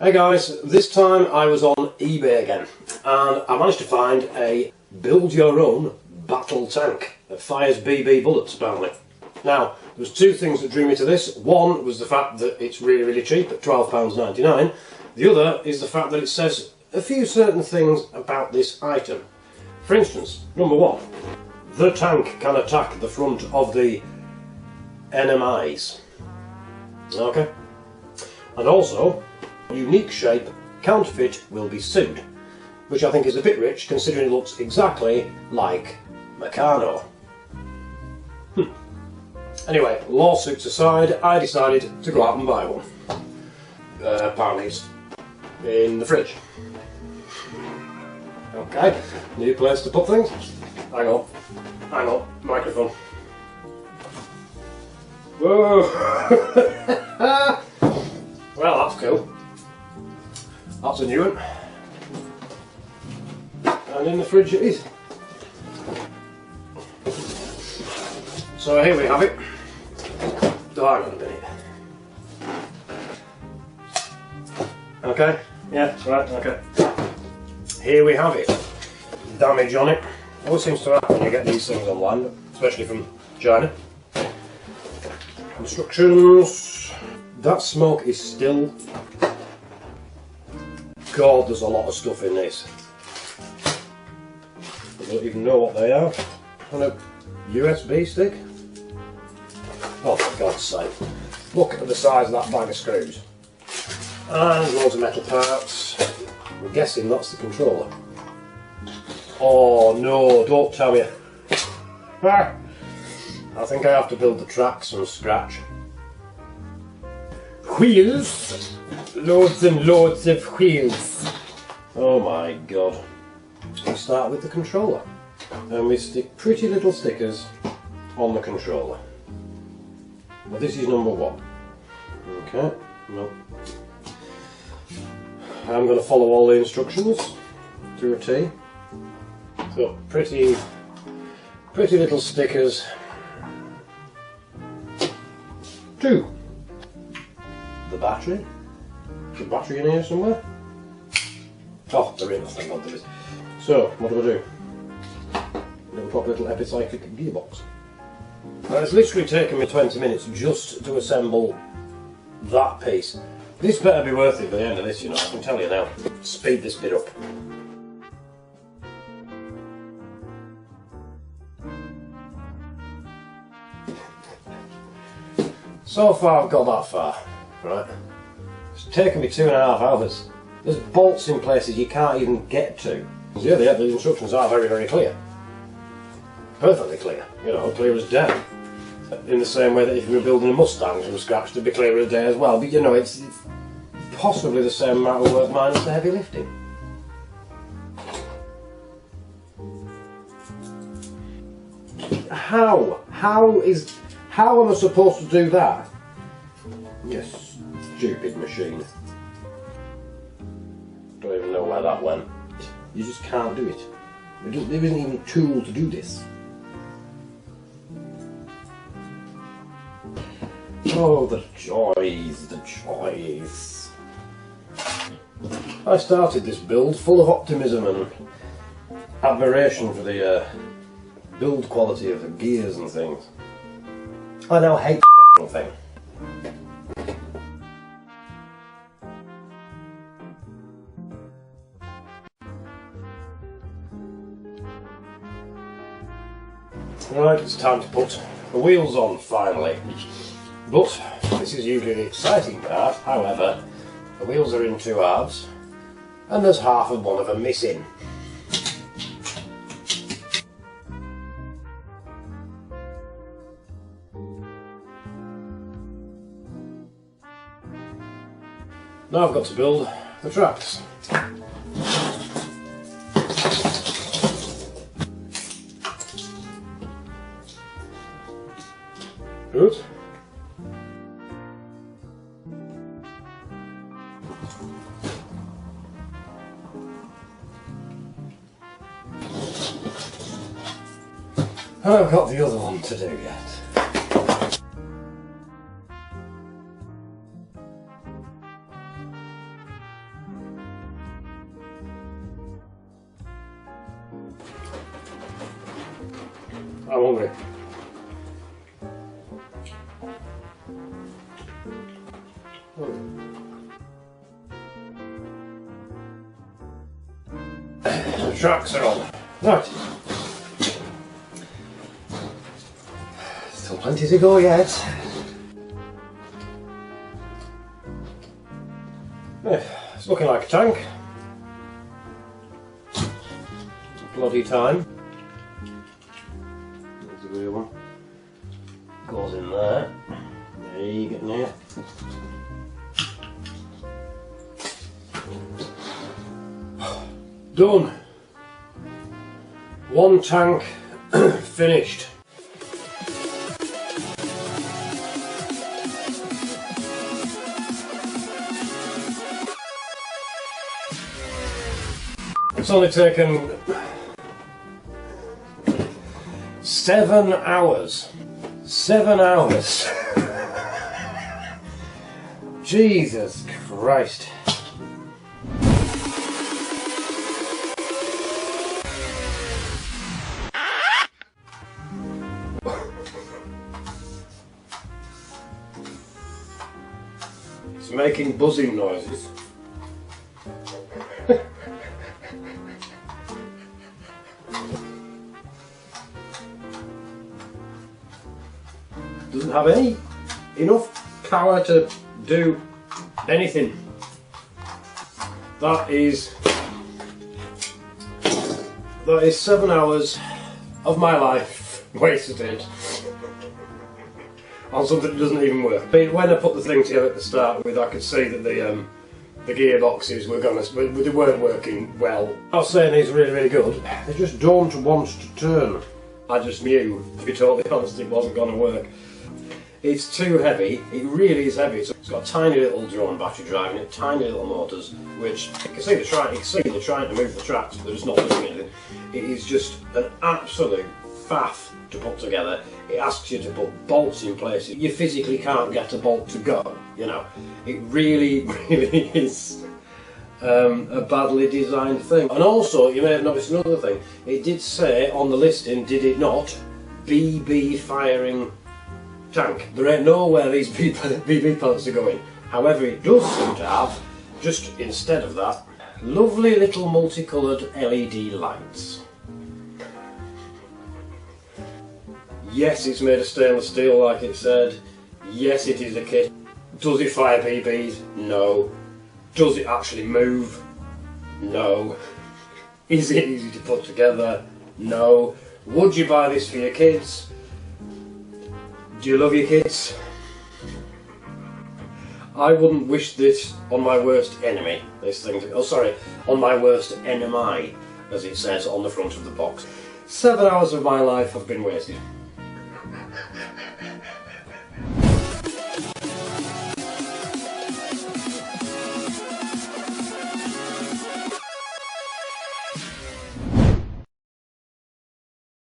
Hey guys, this time I was on eBay again and I managed to find a build your own battle tank that fires BB bullets apparently. Now, there was two things that drew me to this. One was the fact that it's really cheap at £12.99. The other is the fact that it says a few certain things about this item. For instance, number one, the tank can attack the front of the enemies. Okay? And also, unique shape, counterfeit will be sued, which I think is a bit rich considering it looks exactly like Meccano. Anyway, lawsuits aside, I decided to go out and buy one. Apparently it's in the fridge. Okay, new place to put things. Hang on, microphone. Whoa! Well, that's cool. That's a new one. And in the fridge it is. So here we have it. Oh, hang on a minute. Okay, yeah, right, okay. Here we have it. Damage on it. Always seems to happen when you get these things online, especially from China. Instructions. That smoke is still... God, there's a lot of stuff in this. I don't even know what they are. On a USB stick? Oh, for God's sake. Look at the size of that bag of screws. And loads of metal parts. I'm guessing that's the controller. Oh no, don't tell me. I think I have to build the tracks from scratch. Wheels! Loads and loads of wheels. Oh my God. We start with the controller. And we stick pretty little stickers on the controller. Well, this is number one. Okay, no. I'm going to follow all the instructions to a T. So, pretty little stickers. 2. The battery. Is the battery in here somewhere? Oh, there is. Thank God there is. So, what do I do? Little proper little epicyclic gearbox. Now, it's literally taken me 20 minutes just to assemble that piece. This better be worth it by the end of this, you know, I can tell you now. Speed this bit up. So far I've got that far, right? It's taken me 2.5 hours. There's bolts in places you can't even get to. Yeah, the instructions are very clear. Perfectly clear, you know, clear as day. In the same way that if you were building a Mustang from scratch, it'd be clear as day as well. But you know, it's possibly the same amount of work minus the heavy lifting. How? How am I supposed to do that? Yes, stupid machine. Don't even know where that went. You just can't do it. There isn't even a tool to do this. Oh, the joys, the joys. I started this build full of optimism and admiration for the build quality of the gears and things. I now hate the thing. Right, it's time to put the wheels on finally. But this is usually the exciting part. However, the wheels are in 2 halves and there's half of one of them missing. Now I've got to build the tracks. Good. I've got the other one to do yet. I'm hungry. The tracks are on. Right. Still plenty to go yet. It's looking like a tank. Bloody time. There's the real one. Goes in there. There you get near. Done. One tank finished. It's only taken 7 hours. 7 hours. Jesus Christ. It's making buzzing noises. Doesn't have enough power to do anything. That is 7 hours of my life wasted on something that doesn't even work. I mean, when I put the thing together at the start with, I could see that the gearboxes weren't working well. I was saying these are really, really good. They just don't want to turn. I just knew, to be totally honest, it wasn't going to work. It's too heavy. It really is heavy. So it's got a tiny little drone battery driving it, tiny little motors, which you can see they're trying to move the tracks, but they're just not doing anything. It is just an absolute faff to put together. It asks you to put bolts in places you physically can't get a bolt to go. You know, it really, really is a badly designed thing. And also, you may have noticed another thing. It did say on the listing, did it not, BB firing tank. There ain't nowhere these BB pellets are going. However, it does seem to have, just instead of that, lovely little multicoloured LED lights. Yes, it's made of stainless steel like it said. Yes, it is a kit. Does it fire BBs? No. Does it actually move? No. Is it easy to put together? No. Would you buy this for your kids? Do you love your kids? I wouldn't wish this on my worst enemy. On my worst enemy, as it says on the front of the box. 7 hours of my life have been wasted.